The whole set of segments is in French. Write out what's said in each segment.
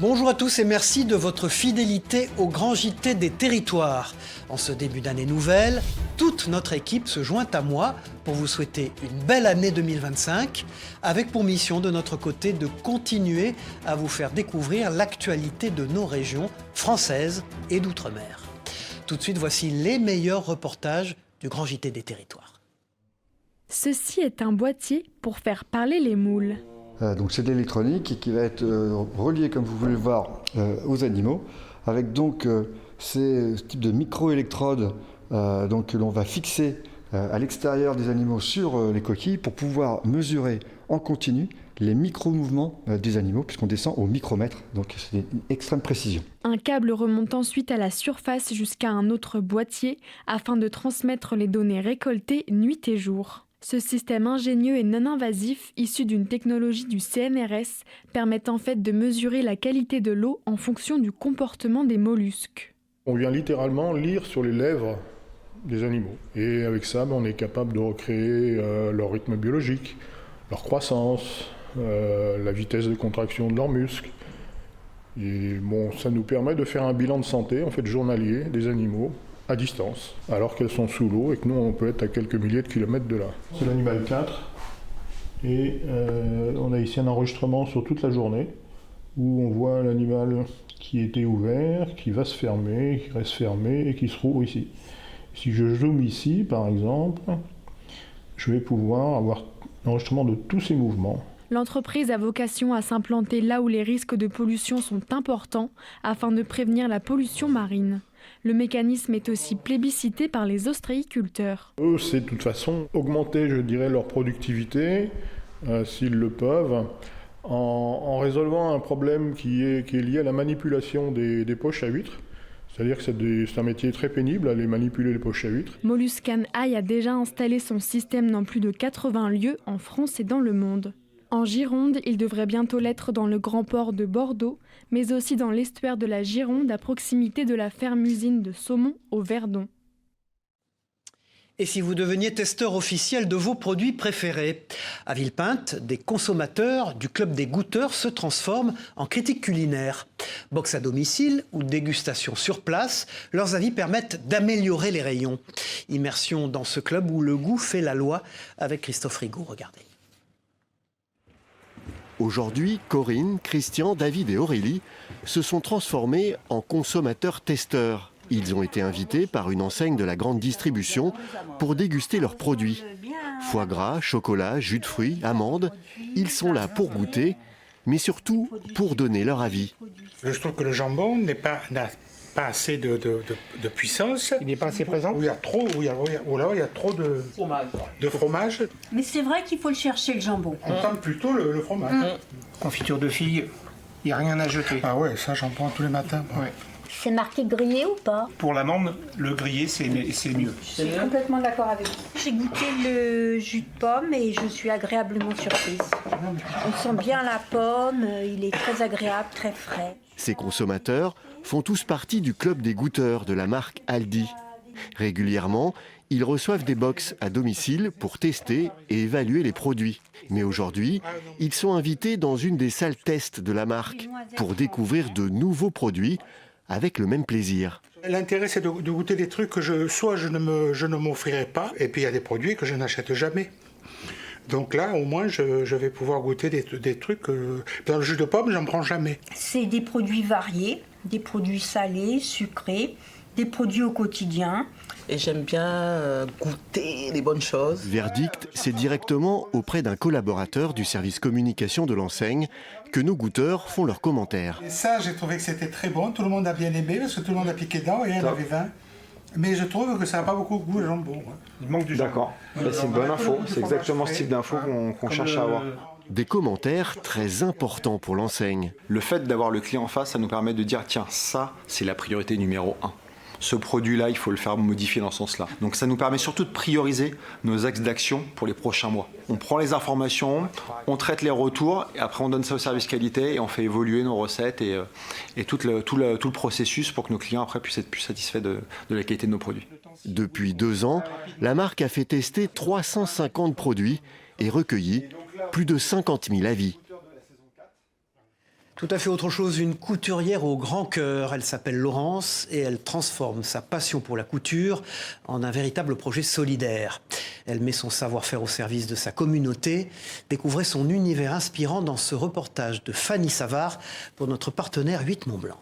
Bonjour à tous et merci de votre fidélité au Grand JT des Territoires. En ce début d'année nouvelle, toute notre équipe se joint à moi pour vous souhaiter une belle année 2025, avec pour mission de notre côté de continuer à vous faire découvrir l'actualité de nos régions françaises et d'outre-mer. Tout de suite, voici les meilleurs reportages du Grand JT des Territoires. Ceci est un boîtier pour faire parler les moules. Donc c'est de l'électronique qui va être relié, comme vous voulez le voir, aux animaux, avec donc ce type de micro-électrodes que l'on va fixer à l'extérieur des animaux sur les coquilles pour pouvoir mesurer en continu les micro-mouvements des animaux, puisqu'on descend au micromètre, donc c'est une extrême précision. Un câble remonte ensuite à la surface jusqu'à un autre boîtier afin de transmettre les données récoltées nuit et jour. Ce système ingénieux et non invasif, issu d'une technologie du CNRS, permet en fait de mesurer la qualité de l'eau en fonction du comportement des mollusques. On vient littéralement lire sur les lèvres des animaux. Et avec ça, on est capable de recréer leur rythme biologique, leur croissance, la vitesse de contraction de leurs muscles. Et ça nous permet de faire un bilan de santé, en fait, journalier des animaux, à distance, alors qu'elles sont sous l'eau et que nous, on peut être à quelques milliers de kilomètres de là. C'est l'animal 4, et on a ici un enregistrement sur toute la journée, où on voit l'animal qui était ouvert, qui va se fermer, qui reste fermé, et qui se roule ici. Si je zoome ici, par exemple, je vais pouvoir avoir l'enregistrement de tous ces mouvements. L'entreprise a vocation à s'implanter là où les risques de pollution sont importants, afin de prévenir la pollution marine. Le mécanisme est aussi plébiscité par les ostréiculteurs. Eux, c'est de toute façon augmenter, je dirais, leur productivité, s'ils le peuvent, en résolvant un problème qui est lié à la manipulation des poches à huîtres. C'est-à-dire que c'est un métier très pénible, aller manipuler les poches à huîtres. Molluscan Eye a déjà installé son système dans plus de 80 lieux en France et dans le monde. En Gironde, il devrait bientôt l'être dans le grand port de Bordeaux, mais aussi dans l'estuaire de la Gironde à proximité de la ferme-usine de saumon au Verdon. Et si vous deveniez testeur officiel de vos produits préférés? À Villepinte, des consommateurs du Club des Goûteurs se transforment en critiques culinaires. Box à domicile ou dégustation sur place, leurs avis permettent d'améliorer les rayons. Immersion dans ce club où le goût fait la loi avec Christophe Rigaud, regardez. Aujourd'hui, Corinne, Christian, David et Aurélie se sont transformés en consommateurs-testeurs. Ils ont été invités par une enseigne de la grande distribution pour déguster leurs produits. Foie gras, chocolat, jus de fruits, amandes, ils sont là pour goûter, mais surtout pour donner leur avis. Je trouve que le jambon n'a pas assez de puissance. Il n'est pas assez présent. Il y a trop de fromage. Mais c'est vrai qu'il faut le chercher, le jambon. On tente plutôt le fromage. Confiture de figues, il n'y a rien à jeter. Ah ouais, ça j'en prends tous les matins. Ouais. C'est marqué grillé ou pas? Pour l'amande, le grillé c'est mieux. Je suis complètement d'accord avec vous. J'ai goûté le jus de pomme et je suis agréablement surprise. On sent bien la pomme, il est très agréable, très frais. Ces consommateurs font tous partie du Club des Goûteurs de la marque Aldi. Régulièrement, ils reçoivent des box à domicile pour tester et évaluer les produits. Mais aujourd'hui, ils sont invités dans une des salles tests de la marque pour découvrir de nouveaux produits avec le même plaisir. L'intérêt, c'est de goûter des trucs que je ne m'offrirai pas, et puis il y a des produits que je n'achète jamais. Donc là, au moins, je vais pouvoir goûter des trucs. Dans le jus de pomme, j'en prends jamais. C'est des produits variés, des produits salés, sucrés, des produits au quotidien. Et j'aime bien goûter les bonnes choses. Verdict, c'est directement auprès d'un collaborateur du service communication de l'enseigne que nos goûteurs font leurs commentaires. Et ça, j'ai trouvé que c'était très bon. Tout le monde a bien aimé parce que tout le monde a piqué dedans et il y en avait 20. Mais je trouve que ça n'a pas beaucoup de goût le jambon. Il manque du jambon. D'accord. C'est une bonne info. C'est exactement ce type d'info qu'on cherche à avoir. Des commentaires très importants pour l'enseigne. Le fait d'avoir le client en face, ça nous permet de dire tiens, ça, c'est la priorité numéro 1. Ce produit-là, il faut le faire modifier dans ce sens-là. Donc ça nous permet surtout de prioriser nos axes d'action pour les prochains mois. On prend les informations, on traite les retours, et après on donne ça au service qualité et on fait évoluer nos recettes et tout le processus pour que nos clients après puissent être plus satisfaits de la qualité de nos produits. Depuis 2 ans, la marque a fait tester 350 produits et recueilli plus de 50 000 avis. Tout à fait autre chose, une couturière au grand cœur. Elle s'appelle Laurence et elle transforme sa passion pour la couture en un véritable projet solidaire. Elle met son savoir-faire au service de sa communauté. Découvrez son univers inspirant dans ce reportage de Fanny Savard pour notre partenaire 8 Mont-Blanc.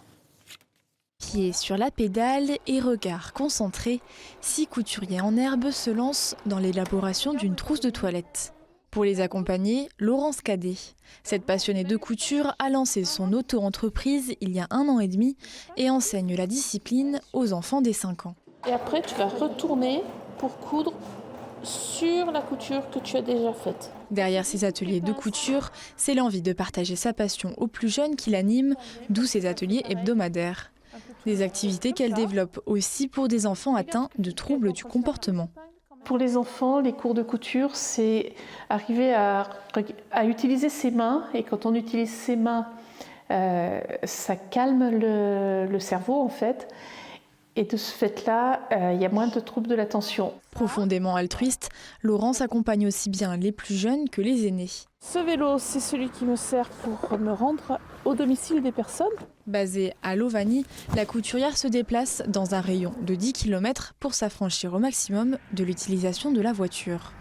Pieds sur la pédale et regard concentré, 6 couturiers en herbe se lancent dans l'élaboration d'une trousse de toilette. Pour les accompagner, Laurence Cadet. Cette passionnée de couture a lancé son auto-entreprise il y a 1 an et demi et enseigne la discipline aux enfants dès 5 ans. Et après, tu vas retourner pour coudre sur la couture que tu as déjà faite. Derrière ces ateliers de couture, c'est l'envie de partager sa passion aux plus jeunes qui l'animent, d'où ces ateliers hebdomadaires. Des activités qu'elle développe aussi pour des enfants atteints de troubles du comportement. Pour les enfants, les cours de couture, c'est arriver à utiliser ses mains. Et quand on utilise ses mains, ça calme le cerveau en fait. Et de ce fait-là, il y a moins de troubles de l'attention. Profondément altruiste, Laurence accompagne aussi bien les plus jeunes que les aînés. Ce vélo, c'est celui qui me sert pour me rendre au domicile des personnes. Basée à Lovani, la couturière se déplace dans un rayon de 10 km pour s'affranchir au maximum de l'utilisation de la voiture.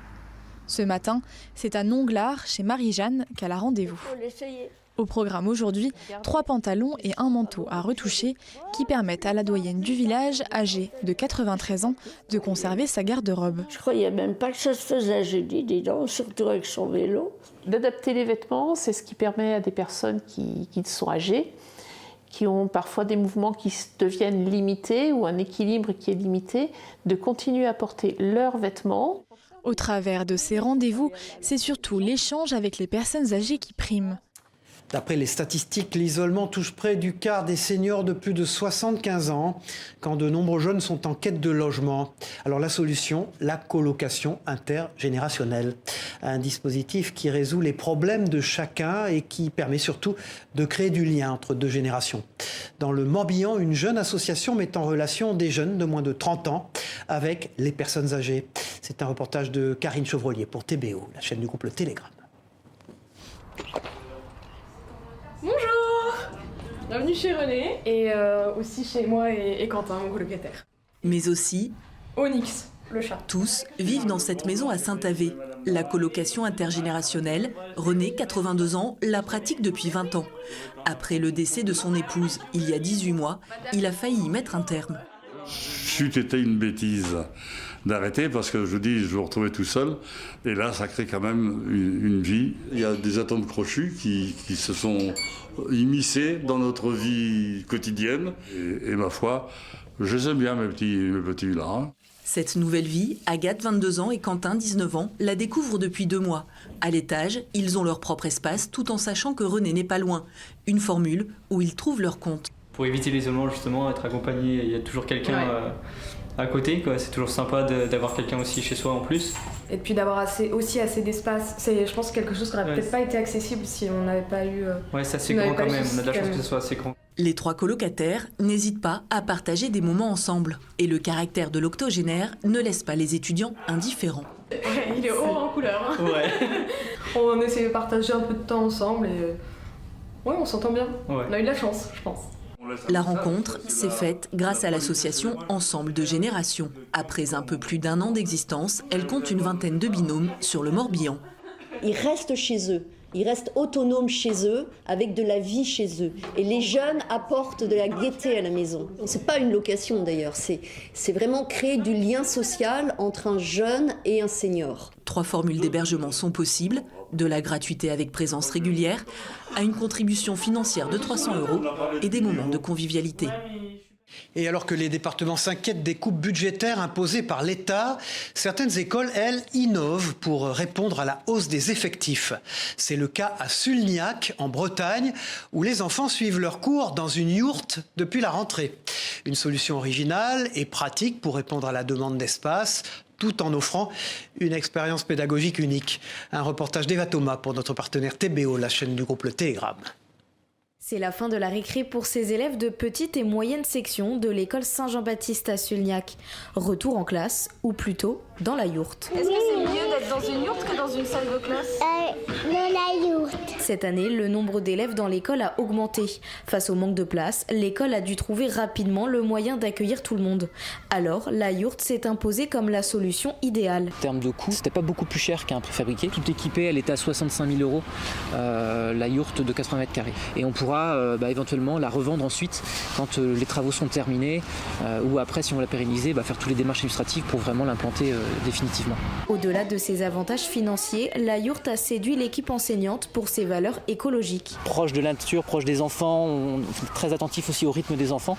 Ce matin, c'est à Nonglard, chez Marie-Jeanne, qu'elle a rendez-vous. Au programme aujourd'hui, 3 pantalons et un manteau à retoucher qui permettent à la doyenne du village, âgée de 93 ans, de conserver sa garde-robe. Je croyais même pas que ça se faisait, j'ai dit, dis donc, surtout avec son vélo. D'adapter les vêtements, c'est ce qui permet à des personnes qui sont âgées, qui ont parfois des mouvements qui deviennent limités ou un équilibre qui est limité, de continuer à porter leurs vêtements. Au travers de ces rendez-vous, c'est surtout l'échange avec les personnes âgées qui prime. D'après les statistiques, l'isolement touche près du quart des seniors de plus de 75 ans, quand de nombreux jeunes sont en quête de logement. Alors la solution, la colocation intergénérationnelle. Un dispositif qui résout les problèmes de chacun et qui permet surtout de créer du lien entre 2 générations. Dans le Morbihan, une jeune association met en relation des jeunes de moins de 30 ans avec les personnes âgées. C'est un reportage de Karine Chevrolier pour TBO, la chaîne du groupe Le Télégramme. Bonjour! Bienvenue chez René et aussi chez moi et Quentin, mon colocataire. Mais aussi Onyx, le chat. Tous vivent dans cette maison à Saint-Avé. La colocation intergénérationnelle, René, 82 ans, la pratique depuis 20 ans. Après le décès de son épouse, il y a 18 mois, il a failli y mettre un terme. C'eût été une bêtise d'arrêter parce que je dis, je me retrouvais tout seul et là ça crée quand même une vie. Il y a des atomes crochus qui se sont immiscés dans notre vie quotidienne et ma foi, je les aime bien mes petits vilains. Cette nouvelle vie, Agathe, 22 ans, et Quentin, 19 ans, la découvrent depuis 2 mois. À l'étage, ils ont leur propre espace tout en sachant que René n'est pas loin. Une formule où ils trouvent leur compte. Pour éviter l'isolement, justement, être accompagné, il y a toujours quelqu'un à côté, quoi. C'est toujours sympa d'avoir quelqu'un aussi chez soi en plus. Et puis d'avoir assez d'espace. C'est, je pense, quelque chose qui n'aurait peut-être pas été accessible si on n'avait pas eu... Ouais, c'est assez grand quand même, on a de la chance que ce soit assez grand. Les 3 colocataires n'hésitent pas à partager des moments ensemble. Et le caractère de l'octogénaire ne laisse pas les étudiants indifférents. Il est haut en couleur. Hein. Ouais. On essaie de partager un peu de temps ensemble et... Ouais, on s'entend bien. Ouais. On a eu de la chance, je pense. La rencontre s'est faite grâce à l'association Ensemble de Générations. Après un peu plus d'1 an d'existence, elle compte une vingtaine de binômes sur le Morbihan. Ils restent chez eux. Ils restent autonomes chez eux, avec de la vie chez eux. Et les jeunes apportent de la gaieté à la maison. C'est pas une location d'ailleurs, c'est vraiment créer du lien social entre un jeune et un senior. 3 formules d'hébergement sont possibles, de la gratuité avec présence régulière à une contribution financière de 300 € et des moments de convivialité. Et alors que les départements s'inquiètent des coupes budgétaires imposées par l'État, certaines écoles, elles, innovent pour répondre à la hausse des effectifs. C'est le cas à Sulniac, en Bretagne, où les enfants suivent leurs cours dans une yourte depuis la rentrée. Une solution originale et pratique pour répondre à la demande d'espace, tout en offrant une expérience pédagogique unique. Un reportage d'Eva Thomas pour notre partenaire TBO, la chaîne du groupe Le Télégramme. C'est la fin de la récré pour ces élèves de petite et moyenne section de l'école Saint-Jean-Baptiste à Sulniac. Retour en classe, ou plutôt dans la yourte. Est-ce que c'est mieux d'être dans une yourte que dans une salle de classe? la yourte. Cette année, le nombre d'élèves dans l'école a augmenté. Face au manque de place, l'école a dû trouver rapidement le moyen d'accueillir tout le monde. Alors, la yourte s'est imposée comme la solution idéale. En termes de coût, c'était pas beaucoup plus cher qu'un préfabriqué. Tout équipé, elle était à 65 000 €, la yourte de 80 mètres carrés. Et on pourra éventuellement la revendre ensuite quand les travaux sont terminés ou après, si on veut la pérenniser, faire toutes les démarches administratives pour vraiment l'implanter définitivement. Au-delà de ses avantages financiers, la yourte a séduit l'équipe enseignante pour ses valeurs écologiques. Proche de la nature, proche des enfants, on est très attentif aussi au rythme des enfants.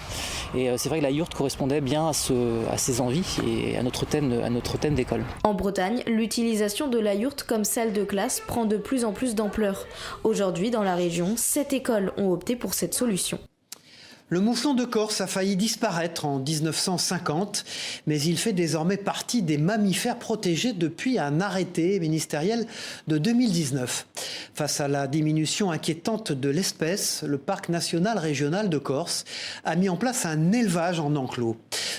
Et c'est vrai que la yourte correspondait bien à ces envies et à notre thème d'école. En Bretagne, l'utilisation de la yourte comme salle de classe prend de plus en plus d'ampleur. Aujourd'hui, dans la région, 7 écoles ont opté pour cette solution. Le mouflon de Corse a failli disparaître en 1950, mais il fait désormais partie des mammifères protégés depuis un arrêté ministériel de 2019. Face à la diminution inquiétante de l'espèce, le Parc national régional de Corse a mis en place un élevage en enclos.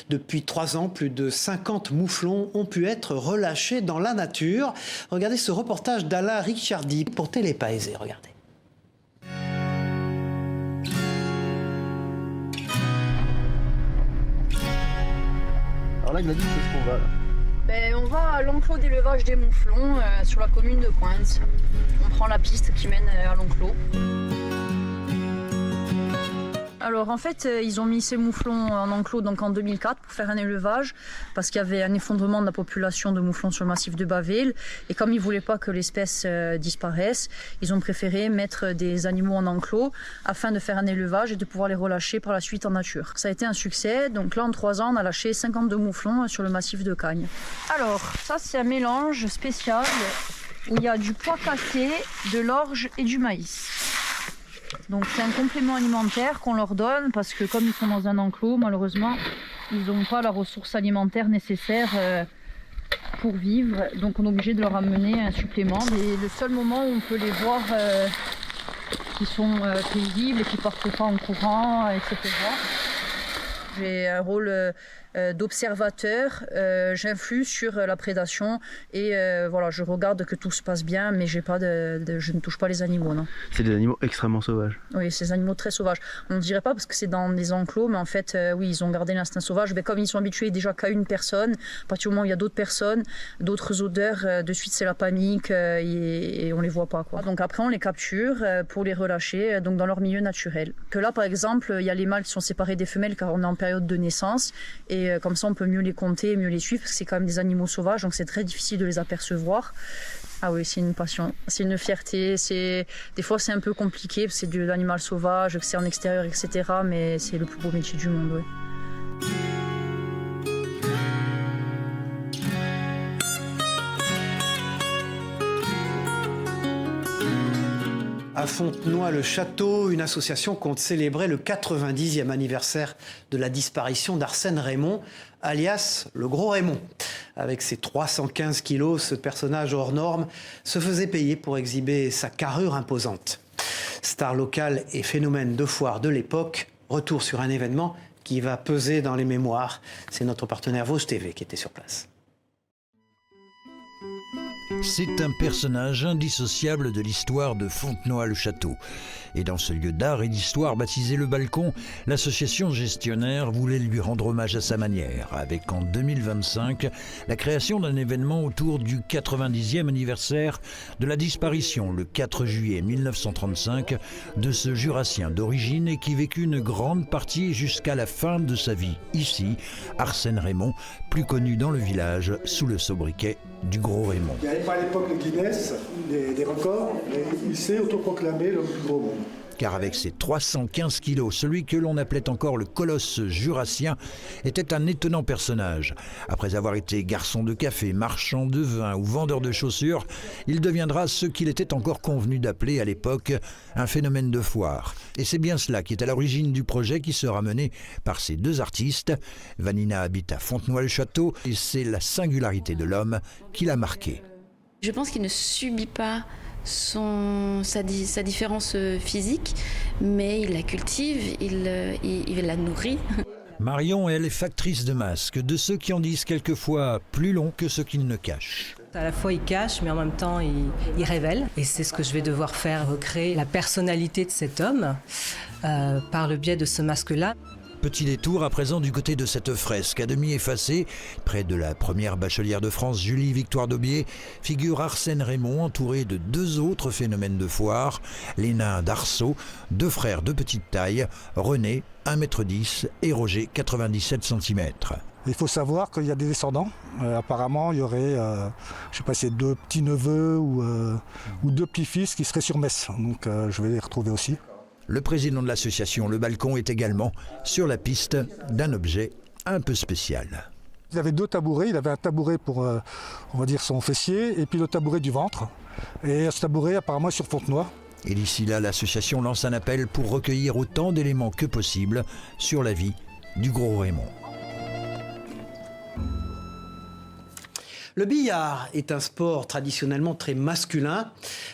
Depuis 3 ans, plus de 50 mouflons ont pu être relâchés dans la nature. Regardez ce reportage d'Alain Ricciardi pour Télépaésé. Regardez. Alors là, Gladys, qu'est-ce qu'on va là? On va à l'enclos d'élevage des mouflons sur la commune de Cointes. On prend la piste qui mène à l'enclos. Alors en fait, ils ont mis ces mouflons en enclos donc en 2004 pour faire un élevage parce qu'il y avait un effondrement de la population de mouflons sur le massif de Baville et comme ils ne voulaient pas que l'espèce disparaisse, ils ont préféré mettre des animaux en enclos afin de faire un élevage et de pouvoir les relâcher par la suite en nature. Ça a été un succès, donc là en 3 ans on a lâché 52 mouflons sur le massif de Cagnes. Alors ça c'est un mélange spécial où il y a du pois cassé, de l'orge et du maïs. Donc c'est un complément alimentaire qu'on leur donne parce que comme ils sont dans un enclos, malheureusement, ils n'ont pas la ressource alimentaire nécessaire pour vivre. Donc on est obligé de leur amener un supplément. Et le seul moment où on peut les voir qui sont paisibles et qui ne partent pas en courant, etc. J'ai un rôle d'observateur, j'influe sur la prédation et voilà, je regarde que tout se passe bien, mais je ne touche pas les animaux. Non. C'est des animaux extrêmement sauvages. Oui, c'est des animaux très sauvages. On ne dirait pas parce que c'est dans des enclos, mais en fait, oui, ils ont gardé l'instinct sauvage. Mais comme ils sont habitués déjà qu'à une personne, à partir du moment où il y a d'autres personnes, d'autres odeurs, de suite c'est la panique et on les voit pas, quoi. Donc après, on les capture pour les relâcher donc dans leur milieu naturel. Que là, par exemple, il y a les mâles qui sont séparés des femelles car on est en période de naissance et comme ça on peut mieux les compter, mieux les suivre parce que c'est quand même des animaux sauvages donc c'est très difficile de les apercevoir. Ah oui, c'est une passion, c'est une fierté, des fois c'est un peu compliqué parce que c'est de l'animal sauvage, que c'est en extérieur, etc. mais c'est le plus beau métier du monde, oui. À Fontenoy-le-Château, une association compte célébrer le 90e anniversaire de la disparition d'Arsène Raymond, alias le Gros Raymond. Avec ses 315 kilos, ce personnage hors norme se faisait payer pour exhiber sa carrure imposante. Star locale et phénomène de foire de l'époque, retour sur un événement qui va peser dans les mémoires. C'est notre partenaire Vosges TV qui était sur place. C'est un personnage indissociable de l'histoire de Fontenoy-le-Château. Et dans ce lieu d'art et d'histoire baptisé Le Balcon, l'association gestionnaire voulait lui rendre hommage à sa manière, avec en 2025 la création d'un événement autour du 90e anniversaire de la disparition, le 4 juillet 1935, de ce jurassien d'origine et qui vécut une grande partie jusqu'à la fin de sa vie. Ici, Arsène Raymond, plus connu dans le village sous le sobriquet du Gros Raymond. Il n'y avait pas à l'époque le Guinness, des records, mais il s'est autoproclamé l'homme plus gros au monde. Car avec ses 315 kilos, celui que l'on appelait encore le colosse jurassien était un étonnant personnage. Après avoir été garçon de café, marchand de vin ou vendeur de chaussures, il deviendra ce qu'il était encore convenu d'appeler à l'époque un phénomène de foire. Et c'est bien cela qui est à l'origine du projet qui sera mené par ces 2 artistes. Vanina habite à Fontenoy-le-Château et c'est la singularité de l'homme qui l'a marqué. Je pense qu'il ne subit pas sa différence physique, mais il la cultive, il la nourrit. Marion, elle est factrice de masques, de ceux qui en disent quelquefois plus long que ce qu'ils ne cachent. À la fois il cache, mais en même temps il révèle. Et c'est ce que je vais devoir faire, recréer la personnalité de cet homme par le biais de ce masque-là. Petit détour à présent du côté de cette fresque à demi effacée. Près de la première bachelière de France, Julie Victoire d'Aubier, figure Arsène Raymond entouré de deux autres phénomènes de foire, les nains d'Arceau, deux frères de petite taille, René, 1,10 m et Roger, 97 cm. Il faut savoir qu'il y a des descendants. Apparemment, il y aurait, je ne sais pas si c'est deux petits-neveux ou deux petits-fils qui seraient sur Metz. Donc je vais les retrouver aussi. Le président de l'association Le Balcon est également sur la piste d'un objet un peu spécial. Il avait deux tabourets. Il avait un tabouret pour, on va dire, son fessier et puis le tabouret du ventre. Et ce tabouret, apparemment, est sur Fontenoy. Et d'ici là, l'association lance un appel pour recueillir autant d'éléments que possible sur la vie du Gros Raymond. Le billard est un sport traditionnellement très masculin.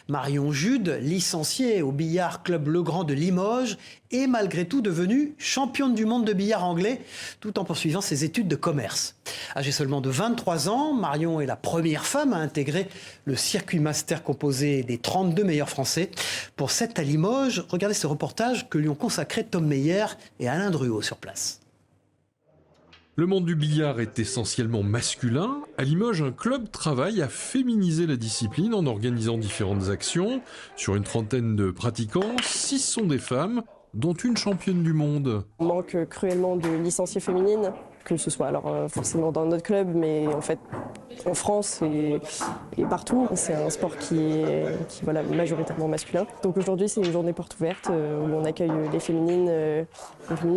Marion Jude, licenciée au Billard Club Legrand de Limoges, est malgré tout devenue championne du monde de billard anglais, tout en poursuivant ses études de commerce. Âgée seulement de 23 ans, Marion est la première femme à intégrer le circuit master composé des 32 meilleurs Français. Pour 7 à Limoges, regardez ce reportage que lui ont consacré Tom Meyer et Alain Druot sur place. Le monde du billard est essentiellement masculin. À Limoges, un club travaille à féminiser la discipline en organisant différentes actions. Sur une trentaine de pratiquants, 6 sont des femmes, dont une championne du monde. On manque cruellement de licenciées féminines, que ce soit alors forcément dans notre club, mais en fait en France et partout. C'est un sport qui est voilà, majoritairement masculin. Donc aujourd'hui, c'est une journée porte ouverte où on accueille les féminines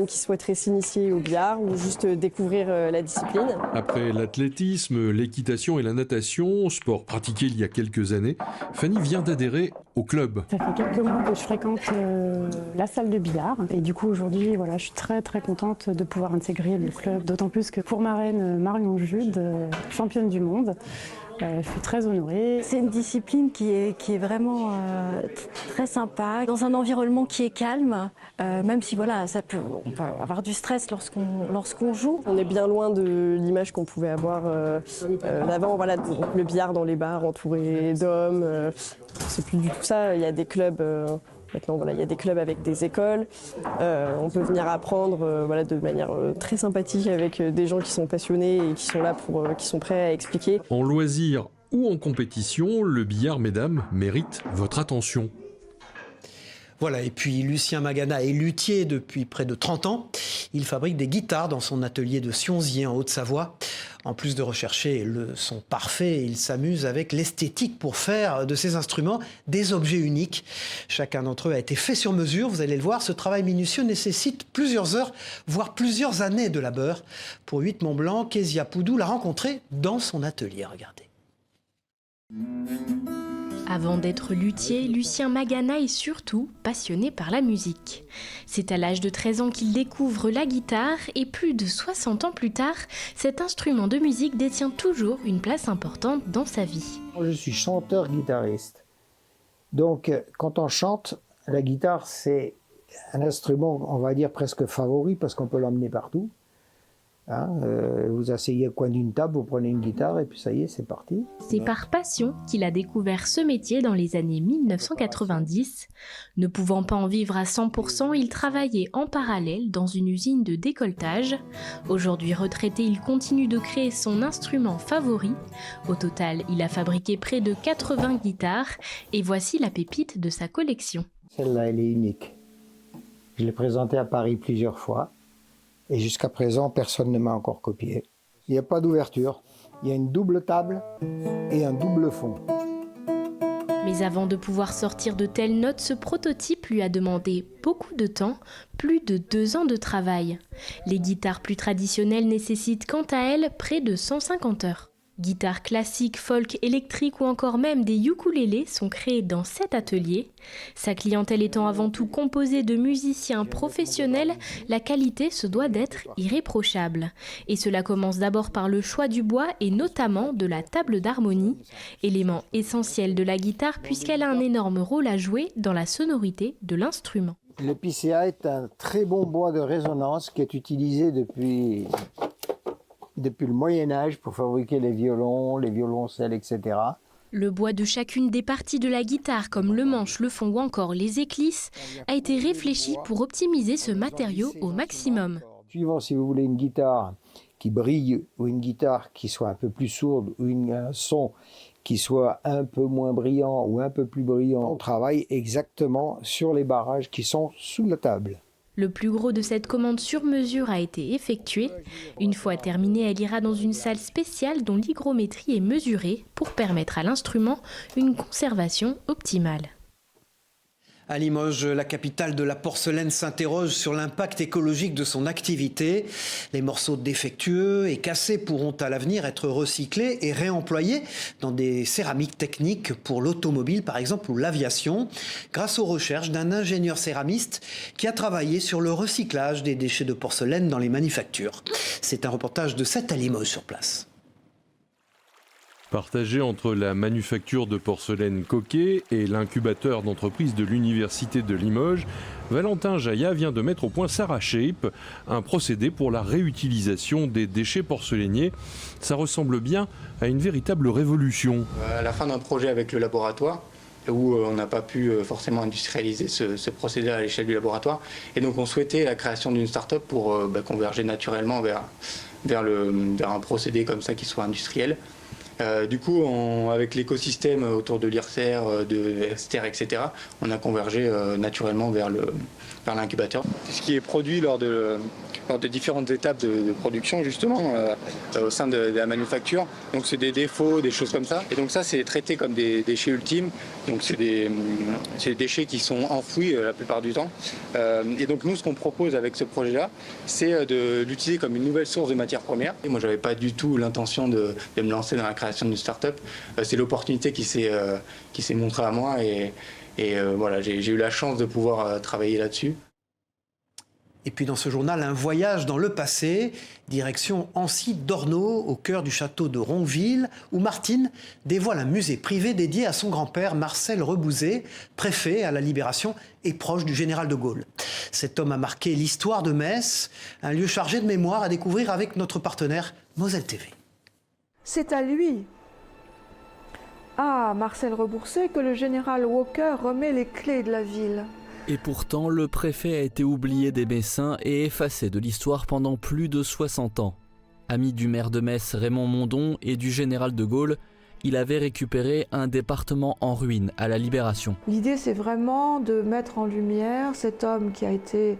qui souhaiteraient s'initier au billard ou juste découvrir la discipline. Après l'athlétisme, l'équitation et la natation, sport pratiqué il y a quelques années, Fanny vient d'adhérer au club. Ça fait quelques mois que je fréquente la salle de billard et du coup aujourd'hui, voilà, je suis très très contente de pouvoir intégrer le club. D'autant plus que pour ma reine Marion Jude, championne du monde, je suis très honorée. C'est une discipline qui est vraiment très sympa, dans un environnement qui est calme, même si voilà, on peut avoir du stress lorsqu'on joue. On est bien loin de l'image qu'on pouvait avoir d'avant, voilà, le billard dans les bars entouré d'hommes. C'est plus du tout ça, il y a des clubs... Maintenant, voilà, il y a des clubs avec des écoles. On peut venir apprendre voilà, de manière très sympathique avec des gens qui sont passionnés et qui sont là qui sont prêts à expliquer. En loisir ou en compétition, le billard, mesdames, mérite votre attention. Voilà, et puis Lucien Magana est luthier depuis près de 30 ans. Il fabrique des guitares dans son atelier de Sionzier en Haute-Savoie. En plus de rechercher le son parfait, il s'amuse avec l'esthétique pour faire de ces instruments des objets uniques. Chacun d'entre eux a été fait sur mesure, vous allez le voir. Ce travail minutieux nécessite plusieurs heures, voire plusieurs années de labeur. Pour 8 Mont-Blanc, Kezia Poudou l'a rencontré dans son atelier. Regardez. Avant d'être luthier, Lucien Magana est surtout passionné par la musique. C'est à l'âge de 13 ans qu'il découvre la guitare et plus de 60 ans plus tard, cet instrument de musique détient toujours une place importante dans sa vie. Je suis chanteur-guitariste. Donc quand on chante, la guitare c'est un instrument, on va dire presque favori parce qu'on peut l'emmener partout. Hein, vous asseyez au coin d'une table, vous prenez une guitare et puis ça y est, c'est parti. C'est par passion qu'il a découvert ce métier dans les années 1990. Ne pouvant pas en vivre à 100%, il travaillait en parallèle dans une usine de décolletage. Aujourd'hui retraité, il continue de créer son instrument favori. Au total, il a fabriqué près de 80 guitares et voici la pépite de sa collection. Celle-là, elle est unique. Je l'ai présentée à Paris plusieurs fois. Et jusqu'à présent, personne ne m'a encore copié. Il n'y a pas d'ouverture. Il y a une double table et un double fond. Mais avant de pouvoir sortir de telles notes, ce prototype lui a demandé beaucoup de temps, plus de 2 ans de travail. Les guitares plus traditionnelles nécessitent quant à elles près de 150 heures. Guitares classiques, folk, électriques ou encore même des ukulélés sont créés dans cet atelier. Sa clientèle étant avant tout composée de musiciens professionnels, la qualité se doit d'être irréprochable. Et cela commence d'abord par le choix du bois et notamment de la table d'harmonie, élément essentiel de la guitare puisqu'elle a un énorme rôle à jouer dans la sonorité de l'instrument. Le PCA est un très bon bois de résonance qui est utilisé depuis depuis le Moyen-Âge pour fabriquer les violons, les violoncelles, etc. Le bois de chacune des parties de la guitare, comme le manche, le fond ou encore les éclisses, a été réfléchi pour optimiser ce matériau au maximum. Suivant si vous voulez une guitare qui brille ou une guitare qui soit un peu plus sourde ou un son qui soit un peu moins brillant ou un peu plus brillant, on travaille exactement sur les barrages qui sont sous la table. Le plus gros de cette commande sur mesure a été effectué. Une fois terminée, elle ira dans une salle spéciale dont l'hygrométrie est mesurée pour permettre à l'instrument une conservation optimale. À Limoges, la capitale de la porcelaine s'interroge sur l'impact écologique de son activité. Les morceaux défectueux et cassés pourront à l'avenir être recyclés et réemployés dans des céramiques techniques pour l'automobile par exemple ou l'aviation, grâce aux recherches d'un ingénieur céramiste qui a travaillé sur le recyclage des déchets de porcelaine dans les manufactures. C'est un reportage de 7 à Limoges sur place. Partagé entre la manufacture de porcelaine Coquet et l'incubateur d'entreprise de l'Université de Limoges, Valentin Jaillat vient de mettre au point Sarah Shape, un procédé pour la réutilisation des déchets porcelainiers. Ça ressemble bien à une véritable révolution. À la fin d'un projet avec le laboratoire, où on n'a pas pu forcément industrialiser ce procédé à l'échelle du laboratoire, et donc on souhaitait la création d'une start-up pour converger naturellement vers un procédé comme ça qui soit industriel. Du coup, avec l'écosystème autour de l'IRSER, de Esther, etc., on a convergé naturellement vers l'incubateur. Ce qui est produit lors des différentes étapes de production, justement, au sein de la manufacture. Donc, c'est des défauts, des choses comme ça. Et donc, ça, c'est traité comme des déchets ultimes. Donc, c'est des déchets qui sont enfouis la plupart du temps. Et donc, nous, ce qu'on propose avec ce projet-là, c'est de l'utiliser comme une nouvelle source de matière première. Et moi, je n'avais pas du tout l'intention de me lancer dans la création d'une start-up. C'est l'opportunité qui s'est montrée à moi et voilà, j'ai eu la chance de pouvoir travailler là-dessus. Et puis dans ce journal, un voyage dans le passé, direction Ancy-Dorneau, au cœur du château de Ronqueville, où Martine dévoile un musée privé dédié à son grand-père Marcel Rebouzet, préfet à la Libération et proche du général de Gaulle. Cet homme a marqué l'histoire de Metz, un lieu chargé de mémoire à découvrir avec notre partenaire Moselle TV. C'est à lui, à Marcel Rebouzet, que le général Walker remet les clés de la ville. Et pourtant, le préfet a été oublié des Messins et effacé de l'histoire pendant plus de 60 ans. Ami du maire de Metz Raymond Mondon et du général de Gaulle, il avait récupéré un département en ruine à la Libération. L'idée, c'est vraiment de mettre en lumière cet homme qui a été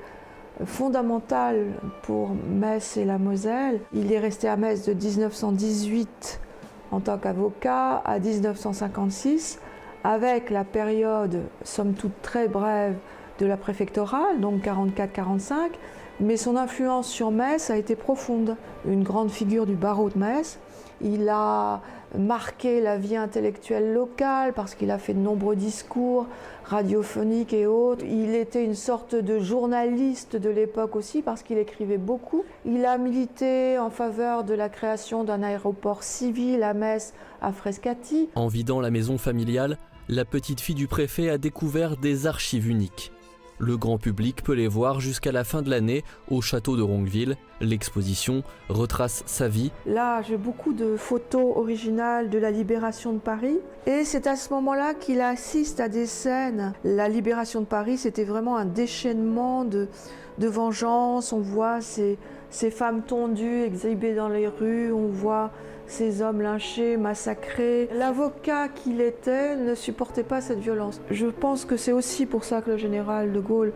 fondamental pour Metz et la Moselle. Il est resté à Metz de 1918 en tant qu'avocat à 1956, avec la période, somme toute très brève, de la préfectorale, donc 44-45, mais son influence sur Metz a été profonde. Une grande figure du barreau de Metz. Il a marqué la vie intellectuelle locale parce qu'il a fait de nombreux discours radiophoniques et autres. Il était une sorte de journaliste de l'époque aussi parce qu'il écrivait beaucoup. Il a milité en faveur de la création d'un aéroport civil à Metz, à Frascati. En vidant la maison familiale, la petite fille du préfet a découvert des archives uniques. Le grand public peut les voir jusqu'à la fin de l'année au château de Ronqueville. L'exposition retrace sa vie. Là, j'ai beaucoup de photos originales de la libération de Paris. Et c'est à ce moment-là qu'il assiste à des scènes. La libération de Paris, c'était vraiment un déchaînement de vengeance. On voit ces femmes tondues exhibées dans les rues. On voit ces hommes lynchés, massacrés. L'avocat qu'il était ne supportait pas cette violence. Je pense que c'est aussi pour ça que le général de Gaulle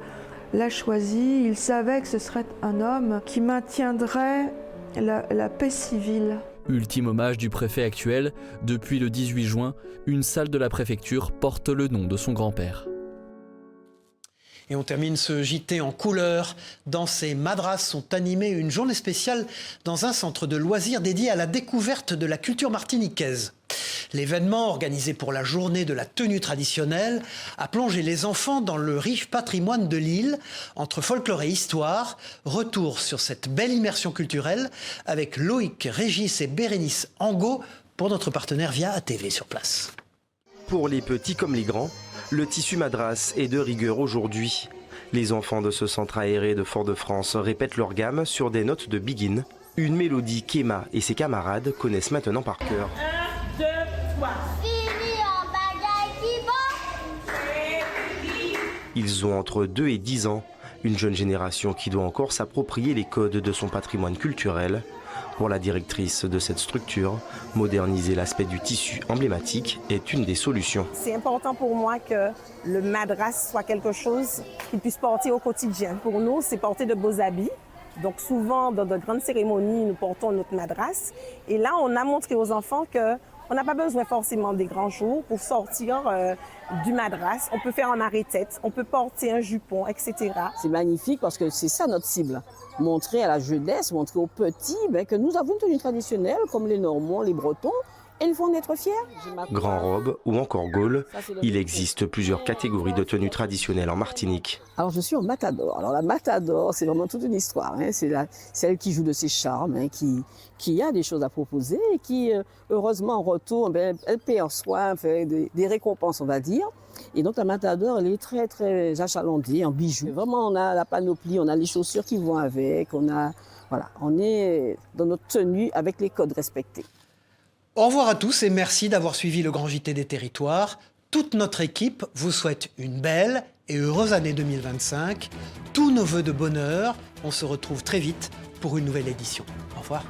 l'a choisi. Il savait que ce serait un homme qui maintiendrait la paix civile. Ultime hommage du préfet actuel, depuis le 18 juin, une salle de la préfecture porte le nom de son grand-père. Et on termine ce JT en couleur. Dans ces Madras sont animées une journée spéciale dans un centre de loisirs dédié à la découverte de la culture martiniquaise. L'événement, organisé pour la journée de la tenue traditionnelle, a plongé les enfants dans le riche patrimoine de l'île, entre folklore et histoire. Retour sur cette belle immersion culturelle avec Loïc, Régis et Bérénice Angot pour notre partenaire Via ATV sur place. Pour les petits comme les grands, le tissu Madras est de rigueur aujourd'hui. Les enfants de ce centre aéré de Fort-de-France répètent leur gamme sur des notes de Begin. Une mélodie qu'Emma et ses camarades connaissent maintenant par cœur. 1, 2, 3. Ils ont entre 2 et 10 ans, une jeune génération qui doit encore s'approprier les codes de son patrimoine culturel. Pour la directrice de cette structure, moderniser l'aspect du tissu emblématique est une des solutions. C'est important pour moi que le madras soit quelque chose qu'ils puissent porter au quotidien. Pour nous, c'est porter de beaux habits. Donc souvent, dans de grandes cérémonies, nous portons notre madras. Et là, on a montré aux enfants qu'on n'a pas besoin forcément des grands jours pour sortir du madras. On peut faire un arrêt-tête, on peut porter un jupon, etc. C'est magnifique parce que c'est ça notre cible. Montrer à la jeunesse, montrer aux petits que nous avons une tenue traditionnelle comme les Normands, les Bretons. Et ils vont en être fiers. Grand robe ou encore gaule, il existe plusieurs catégories de tenues traditionnelles en Martinique. Alors je suis en matador. Alors la matador, c'est vraiment toute une histoire. Hein. C'est celle qui joue de ses charmes, hein, qui a des choses à proposer et qui, heureusement, en retour, elle paie en soi, fait des récompenses, on va dire. Et donc la matador, elle est très, très achalandée en bijoux. Vraiment, on a la panoplie, on a les chaussures qui vont avec, on est dans notre tenue avec les codes respectés. Au revoir à tous et merci d'avoir suivi le Grand JT des Territoires. Toute notre équipe vous souhaite une belle et heureuse année 2025. Tous nos vœux de bonheur. On se retrouve très vite pour une nouvelle édition. Au revoir.